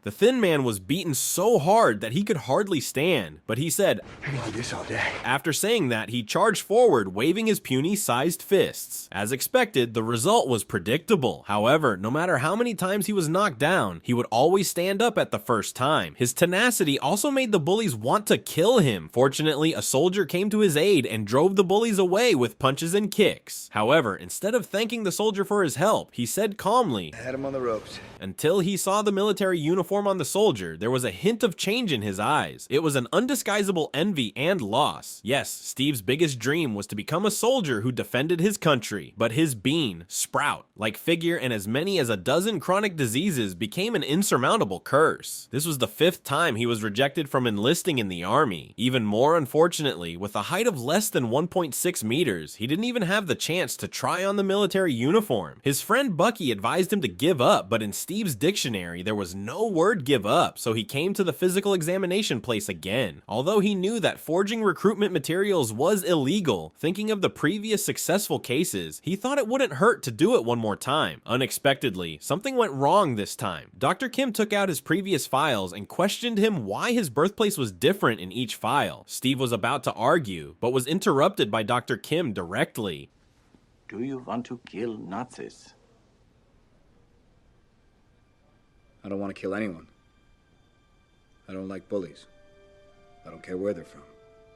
The thin man was beaten so hard that he could hardly stand, but he said, "I can do this all day." After saying that, he charged forward, waving his puny-sized fists. As expected, the result was predictable. However, no matter how many times he was knocked down, he would always stand up at the first time. His tenacity also made the bullies want to kill him. Fortunately, a soldier came to his aid and drove the bullies away with punches and kicks. However, instead of thanking the soldier for his help, he said calmly, "I had him on the ropes." Until he saw the military uniform on the soldier, there was a hint of change in his eyes. It was an undisguisable envy and loss. Yes, Steve's biggest dream was to become a soldier who defended his country, but his bean, Sprout, like figure and as many as a dozen chronic diseases became an insurmountable curse. This was the 5th time he was rejected from enlisting in the army. Even more unfortunately, with a height of less than 1.6 meters, he didn't even have the chance to try on the military uniform. His friend Bucky advised him to give up, but in Steve's dictionary, there was no word give up, so he came to the physical examination place again. Although he knew that forging recruitment materials was illegal, thinking of the previous successful cases, he thought it wouldn't hurt to do it one more time. Unexpectedly, something went wrong this time. Dr. Kim took out his previous files and questioned him why his birthplace was different in each file. Steve was about to argue, but was interrupted by Dr. Kim directly. Do you want to kill Nazis? I don't want to kill anyone. I don't like bullies. I don't care where they're from.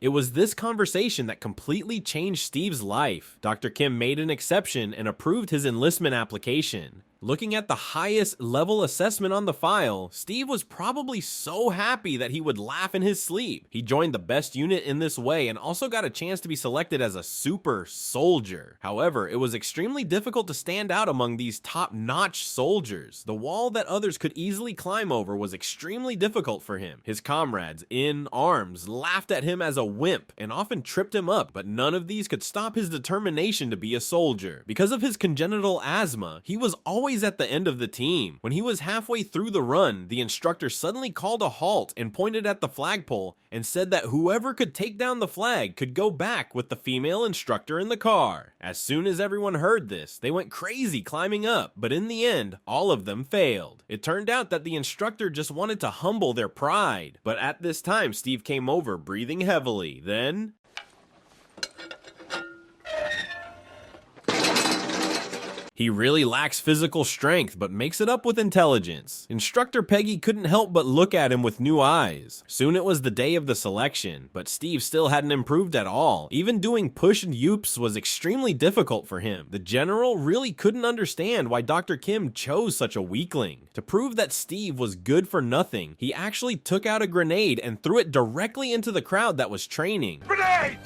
It was this conversation that completely changed Steve's life. Dr. Kim made an exception and approved his enlistment application. Looking at the highest level assessment on the file, Steve was probably so happy that he would laugh in his sleep. He joined the best unit in this way and also got a chance to be selected as a super soldier. However, it was extremely difficult to stand out among these top-notch soldiers. The wall that others could easily climb over was extremely difficult for him. His comrades, in arms, laughed at him as a wimp and often tripped him up, but none of these could stop his determination to be a soldier. Because of his congenital asthma, he was always at the end of the team. When he was halfway through the run, the instructor suddenly called a halt and pointed at the flagpole and said that whoever could take down the flag could go back with the female instructor in the car. As soon as everyone heard this, they went crazy climbing up, but in the end, all of them failed. It turned out that the instructor just wanted to humble their pride, but at this time, Steve came over breathing heavily. Then he really lacks physical strength, but makes it up with intelligence. Instructor Peggy couldn't help but look at him with new eyes. Soon it was the day of the selection, but Steve still hadn't improved at all. Even doing push and yoops was extremely difficult for him. The general really couldn't understand why Dr. Kim chose such a weakling. To prove that Steve was good for nothing, he actually took out a grenade and threw it directly into the crowd that was training. Grenade!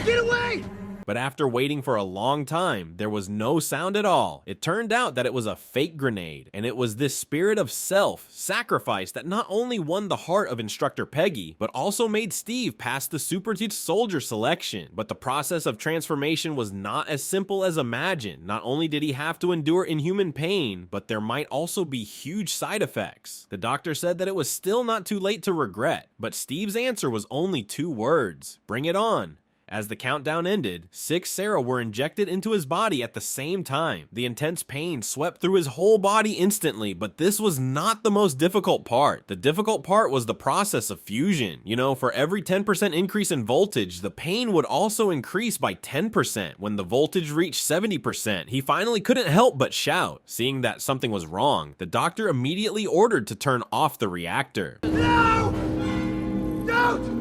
Get away! But after waiting for a long time, there was no sound at all. It turned out that it was a fake grenade, and it was this spirit of self-sacrifice that not only won the heart of Instructor Peggy, but also made Steve pass the Super Teach Soldier selection. But the process of transformation was not as simple as imagined. Not only did he have to endure inhuman pain, but there might also be huge side effects. The doctor said that it was still not too late to regret, but Steve's answer was only 2 words: bring it on. As the countdown ended, 6 Sarah were injected into his body at the same time. The intense pain swept through his whole body instantly, but this was not the most difficult part. The difficult part was the process of fusion. You know, for every 10% increase in voltage, the pain would also increase by 10%. When the voltage reached 70%, he finally couldn't help but shout. Seeing that something was wrong, the doctor immediately ordered to turn off the reactor. No! Don't!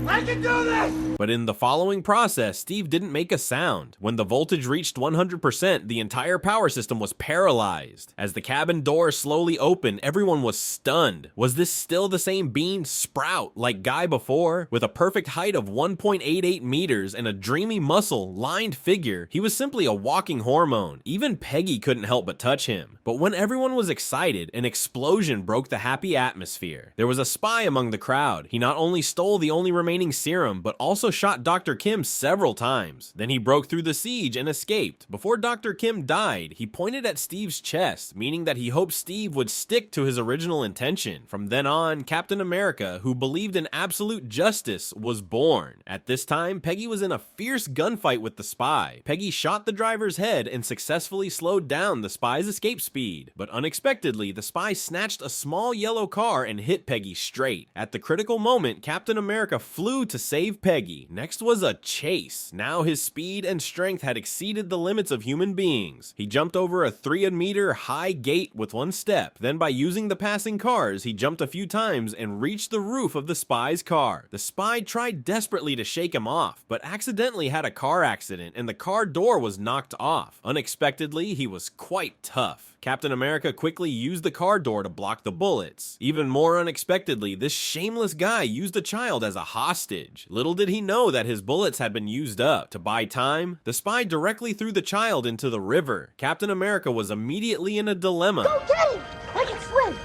I can do this! But in the following process, Steve didn't make a sound. When the voltage reached 100%, the entire power system was paralyzed. As the cabin door slowly opened, everyone was stunned. Was this still the same bean Sprout like guy before? With a perfect height of 1.88 meters and a dreamy muscle-lined figure, he was simply a walking hormone. Even Peggy couldn't help but touch him. But when everyone was excited, an explosion broke the happy atmosphere. There was a spy among the crowd. He not only stole the only remaining healing serum, but also shot Dr. Kim several times. Then he broke through the siege and escaped. Before Dr. Kim died, he pointed at Steve's chest, meaning that he hoped Steve would stick to his original intention. From then on, Captain America, who believed in absolute justice, was born. At this time, Peggy was in a fierce gunfight with the spy. Peggy shot the driver's head and successfully slowed down the spy's escape speed. But unexpectedly, the spy snatched a small yellow car and hit Peggy straight. At the critical moment, Captain America flew to save Peggy. Next was a chase. Now his speed and strength had exceeded the limits of human beings. He jumped over a 3-meter high gate with one step. Then by using the passing cars, he jumped a few times and reached the roof of the spy's car. The spy tried desperately to shake him off, but accidentally had a car accident and the car door was knocked off. Unexpectedly, he was quite tough. Captain America quickly used the car door to block the bullets. Even more unexpectedly, this shameless guy used a child as a hostage. Little did he know that his bullets had been used up. To buy time, the spy directly threw the child into the river. Captain America was immediately in a dilemma. Go get him! I can swim!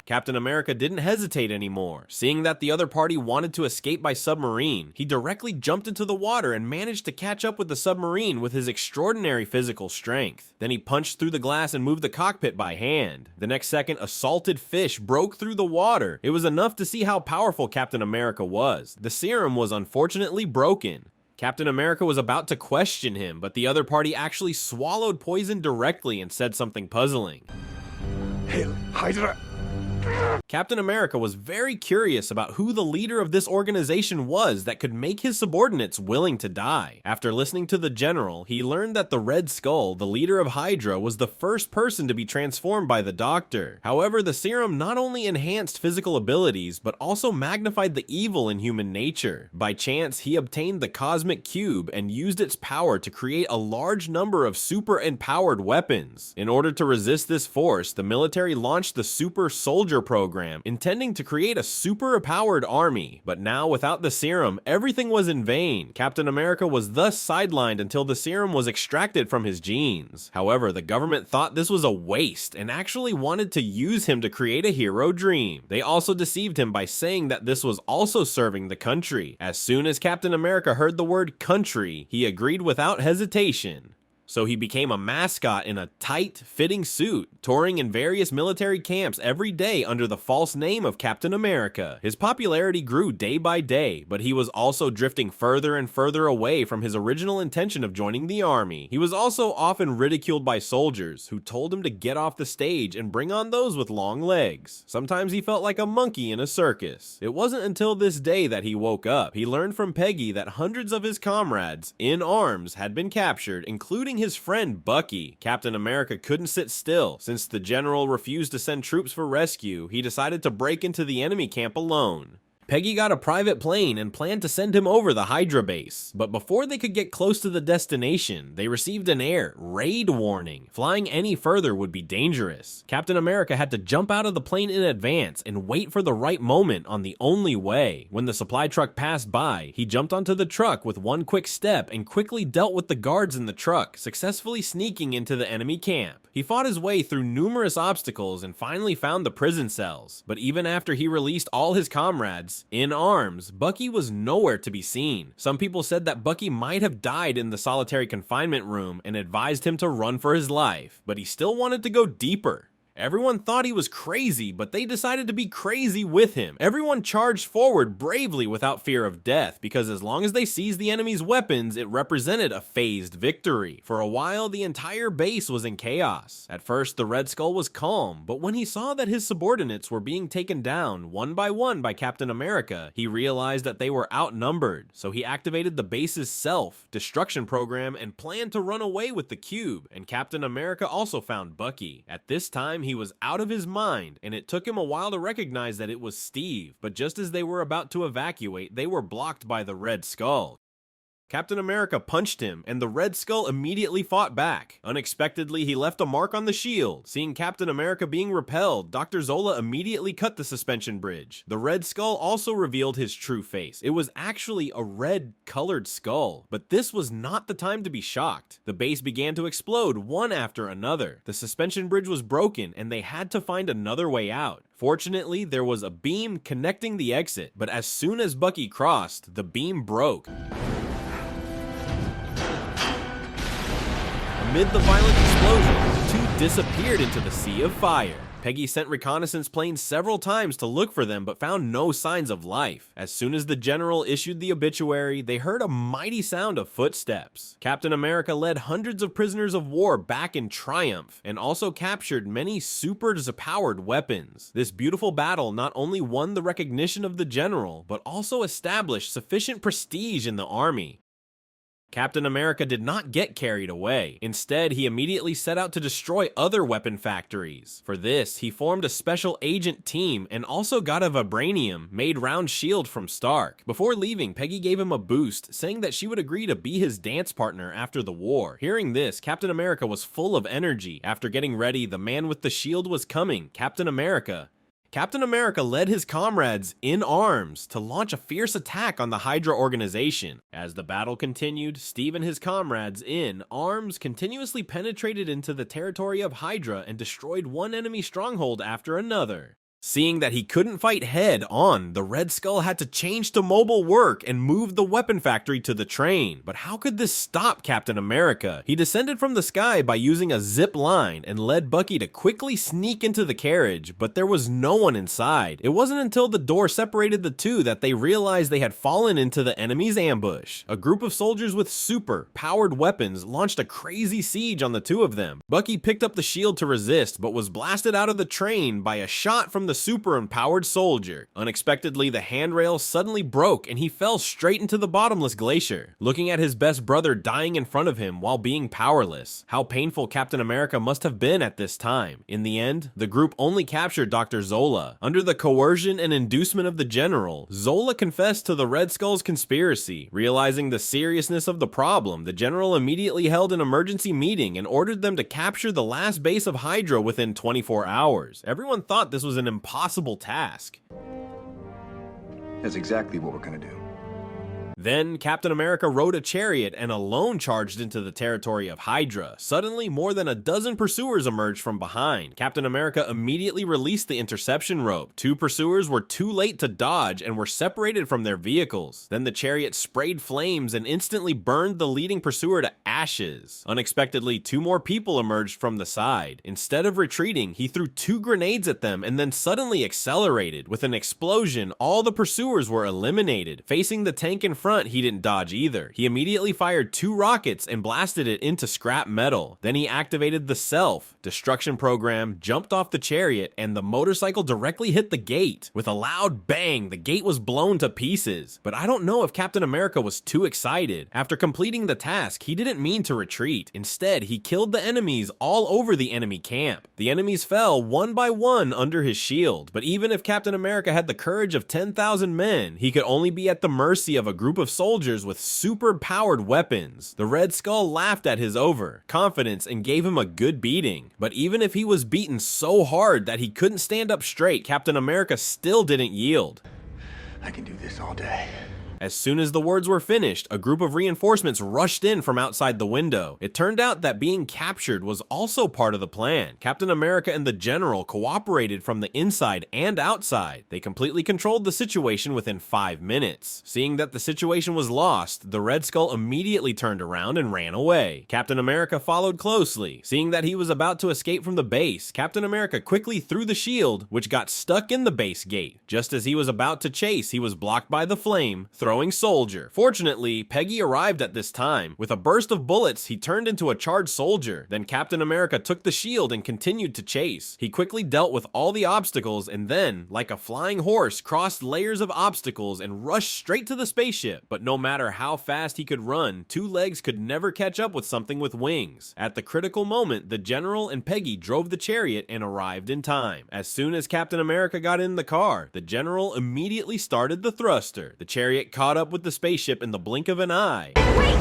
Captain America didn't hesitate anymore. Seeing that the other party wanted to escape by submarine, he directly jumped into the water and managed to catch up with the submarine with his extraordinary physical strength. Then he punched through the glass and moved the cockpit by hand. The next second, a salted fish broke through the water. It was enough to see how powerful Captain America was. The serum was unfortunately broken. Captain America was about to question him, but the other party actually swallowed poison directly and said something puzzling. Hayley, Hydra. Captain America was very curious about who the leader of this organization was that could make his subordinates willing to die. After listening to the general, he learned that the Red Skull, the leader of Hydra, was the first person to be transformed by the Doctor. However, the serum not only enhanced physical abilities, but also magnified the evil in human nature. By chance, he obtained the Cosmic Cube and used its power to create a large number of super-empowered weapons. In order to resist this force, the military launched the Super Soldier program, intending to create a super-powered army. But now, without the serum, everything was in vain. Captain America was thus sidelined until the serum was extracted from his genes. However, the government thought this was a waste and actually wanted to use him to create a hero dream. They also deceived him by saying that this was also serving the country. As soon as Captain America heard the word country, he agreed without hesitation. So he became a mascot in a tight-fitting suit, touring in various military camps every day under the false name of Captain America. His popularity grew day by day, but he was also drifting further and further away from his original intention of joining the army. He was also often ridiculed by soldiers, who told him to get off the stage and bring on those with long legs. Sometimes he felt like a monkey in a circus. It wasn't until this day that he woke up. He learned from Peggy that hundreds of his comrades, in arms, had been captured, including his friend Bucky. Captain America couldn't sit still. Since the general refused to send troops for rescue, he decided to break into the enemy camp alone. Peggy got a private plane and planned to send him over the Hydra base, but before they could get close to the destination, they received an air raid warning. Flying any further would be dangerous. Captain America had to jump out of the plane in advance and wait for the right moment on the only way. When the supply truck passed by, he jumped onto the truck with one quick step and quickly dealt with the guards in the truck, successfully sneaking into the enemy camp. He fought his way through numerous obstacles and finally found the prison cells, but even after he released all his comrades, in arms, Bucky was nowhere to be seen. Some people said that Bucky might have died in the solitary confinement room and advised him to run for his life, but he still wanted to go deeper. Everyone thought he was crazy, but they decided to be crazy with him. Everyone charged forward bravely without fear of death, because as long as they seized the enemy's weapons, it represented a phased victory. For a while, the entire base was in chaos. At first, the Red Skull was calm, but when he saw that his subordinates were being taken down one by Captain America, he realized that they were outnumbered. So he activated the base's self-destruction program and planned to run away with the cube, and Captain America also found Bucky. At this time, he was out of his mind, and it took him a while to recognize that it was Steve, but just as they were about to evacuate, they were blocked by the Red Skull. Captain America punched him, and the Red Skull immediately fought back. Unexpectedly, he left a mark on the shield. Seeing Captain America being repelled, Dr. Zola immediately cut the suspension bridge. The Red Skull also revealed his true face. It was actually a red-colored skull, but this was not the time to be shocked. The base began to explode one after another. The suspension bridge was broken, and they had to find another way out. Fortunately, there was a beam connecting the exit, but as soon as Bucky crossed, the beam broke. Amid the violent explosion, the two disappeared into the sea of fire. Peggy sent reconnaissance planes several times to look for them, but found no signs of life. As soon as the general issued the obituary, they heard a mighty sound of footsteps. Captain America led hundreds of prisoners of war back in triumph, and also captured many super-powered weapons. This beautiful battle not only won the recognition of the general, but also established sufficient prestige in the army. Captain America did not get carried away. Instead, he immediately set out to destroy other weapon factories. For this, he formed a special agent team and also got a vibranium-made round shield from Stark. Before leaving, Peggy gave him a boost, saying that she would agree to be his dance partner after the war. Hearing this, Captain America was full of energy. After getting ready, the man with the shield was coming, Captain America. Captain America led his comrades in arms to launch a fierce attack on the Hydra organization. As the battle continued, Steve and his comrades in arms continuously penetrated into the territory of Hydra and destroyed one enemy stronghold after another. Seeing that he couldn't fight head on, the Red Skull had to change to mobile work and move the weapon factory to the train. But how could this stop Captain America? He descended from the sky by using a zip line and led Bucky to quickly sneak into the carriage, but there was no one inside. It wasn't until the door separated the two that they realized they had fallen into the enemy's ambush. A group of soldiers with super-powered weapons launched a crazy siege on the two of them. Bucky picked up the shield to resist, but was blasted out of the train by a shot from the super-empowered soldier. Unexpectedly, the handrail suddenly broke and he fell straight into the bottomless glacier, looking at his best brother dying in front of him while being powerless. How painful Captain America must have been at this time. In the end, the group only captured Dr. Zola. Under the coercion and inducement of the general, Zola confessed to the Red Skull's conspiracy. Realizing the seriousness of the problem, the general immediately held an emergency meeting and ordered them to capture the last base of Hydra within 24 hours. Everyone thought this was an impossible task. That's exactly what we're gonna do. Then, Captain America rode a chariot and alone charged into the territory of Hydra. Suddenly, more than a dozen pursuers emerged from behind. Captain America immediately released the interception rope. Two pursuers were too late to dodge and were separated from their vehicles. Then the chariot sprayed flames and instantly burned the leading pursuer to ashes. Unexpectedly, two more people emerged from the side. Instead of retreating, he threw two grenades at them and then suddenly accelerated. With an explosion, all the pursuers were eliminated. Facing the tank in front, he didn't dodge either. He immediately fired two rockets and blasted it into scrap metal. Then he activated the self-destruction program, jumped off the chariot, and the motorcycle directly hit the gate. With a loud bang, the gate was blown to pieces. But I don't know if Captain America was too excited. After completing the task, he didn't mean to retreat. Instead, he killed the enemies all over the enemy camp. The enemies fell one by one under his shield. But even if Captain America had the courage of 10,000 men, he could only be at the mercy of a group of soldiers with super-powered weapons. The Red Skull laughed at his overconfidence and gave him a good beating. But even if he was beaten so hard that he couldn't stand up straight, Captain America still didn't yield. I can do this all day. As soon as the words were finished, a group of reinforcements rushed in from outside the window. It turned out that being captured was also part of the plan. Captain America and the General cooperated from the inside and outside. They completely controlled the situation within 5 minutes. Seeing that the situation was lost, the Red Skull immediately turned around and ran away. Captain America followed closely. Seeing that he was about to escape from the base, Captain America quickly threw the shield, which got stuck in the base gate. Just as he was about to chase, he was blocked by the flame, throwing soldier. Fortunately, Peggy arrived at this time. With a burst of bullets, he turned into a charged soldier. Then Captain America took the shield and continued to chase. He quickly dealt with all the obstacles and then, like a flying horse, crossed layers of obstacles and rushed straight to the spaceship. But no matter how fast he could run, two legs could never catch up with something with wings. At the critical moment, the General and Peggy drove the chariot and arrived in time. As soon as Captain America got in the car, the General immediately started the thruster. The chariot caught up with the spaceship in the blink of an eye. Wait!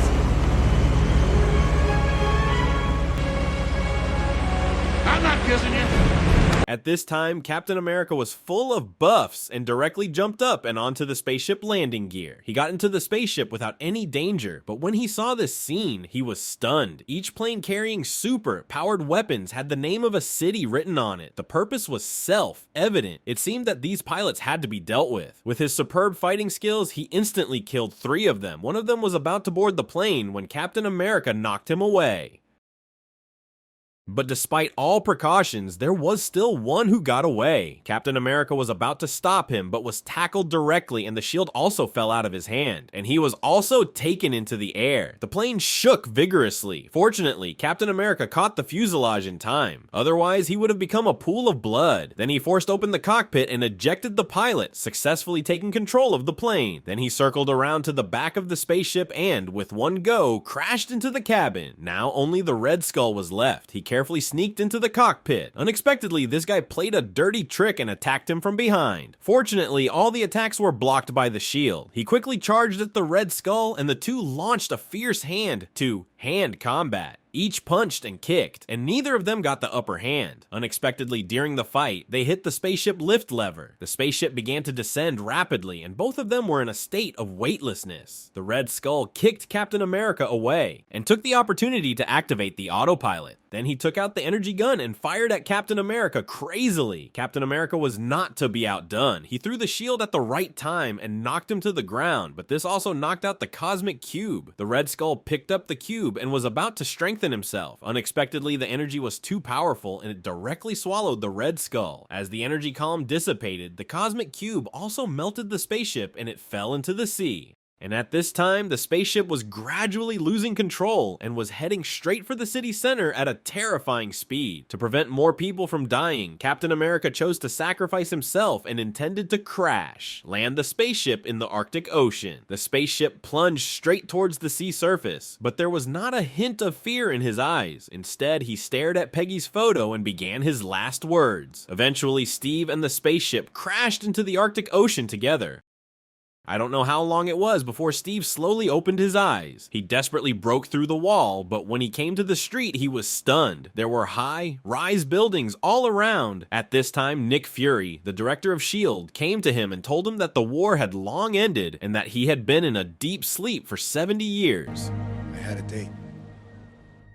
I'm not kissing you. At this time, Captain America was full of buffs and directly jumped up and onto the spaceship landing gear. He got into the spaceship without any danger, but when he saw this scene, he was stunned. Each plane carrying super-powered weapons had the name of a city written on it. The purpose was self-evident. It seemed that these pilots had to be dealt with. With his superb fighting skills, he instantly killed 3 of them. One of them was about to board the plane when Captain America knocked him away. But despite all precautions, there was still one who got away. Captain America was about to stop him, but was tackled directly, and the shield also fell out of his hand. And he was also taken into the air. The plane shook vigorously. Fortunately, Captain America caught the fuselage in time. Otherwise, he would have become a pool of blood. Then he forced open the cockpit and ejected the pilot, successfully taking control of the plane. Then he circled around to the back of the spaceship and, with one go, crashed into the cabin. Now only the Red Skull was left. He carefully sneaked into the cockpit. Unexpectedly, this guy played a dirty trick and attacked him from behind. Fortunately, all the attacks were blocked by the shield. He quickly charged at the Red Skull, and the two launched a fierce hand-to-hand combat. Each punched and kicked, and neither of them got the upper hand. Unexpectedly, during the fight, they hit the spaceship lift lever. The spaceship began to descend rapidly, and both of them were in a state of weightlessness. The Red Skull kicked Captain America away, and took the opportunity to activate the autopilot. Then he took out the energy gun and fired at Captain America crazily. Captain America was not to be outdone. He threw the shield at the right time and knocked him to the ground, but this also knocked out the cosmic cube. The Red Skull picked up the cube and was about to strengthen himself. Unexpectedly, the energy was too powerful and it directly swallowed the Red Skull. As the energy column dissipated, the cosmic cube also melted the spaceship and it fell into the sea. And at this time, the spaceship was gradually losing control and was heading straight for the city center at a terrifying speed. To prevent more people from dying, Captain America chose to sacrifice himself and intended to land the spaceship in the Arctic Ocean. The spaceship plunged straight towards the sea surface, but there was not a hint of fear in his eyes. Instead, he stared at Peggy's photo and began his last words. Eventually, Steve and the spaceship crashed into the Arctic Ocean together. I don't know how long it was before Steve slowly opened his eyes. He desperately broke through the wall, but when he came to the street, he was stunned. There were high-rise buildings all around. At this time, Nick Fury, the director of S.H.I.E.L.D., came to him and told him that the war had long ended and that he had been in a deep sleep for 70 years. I had a date.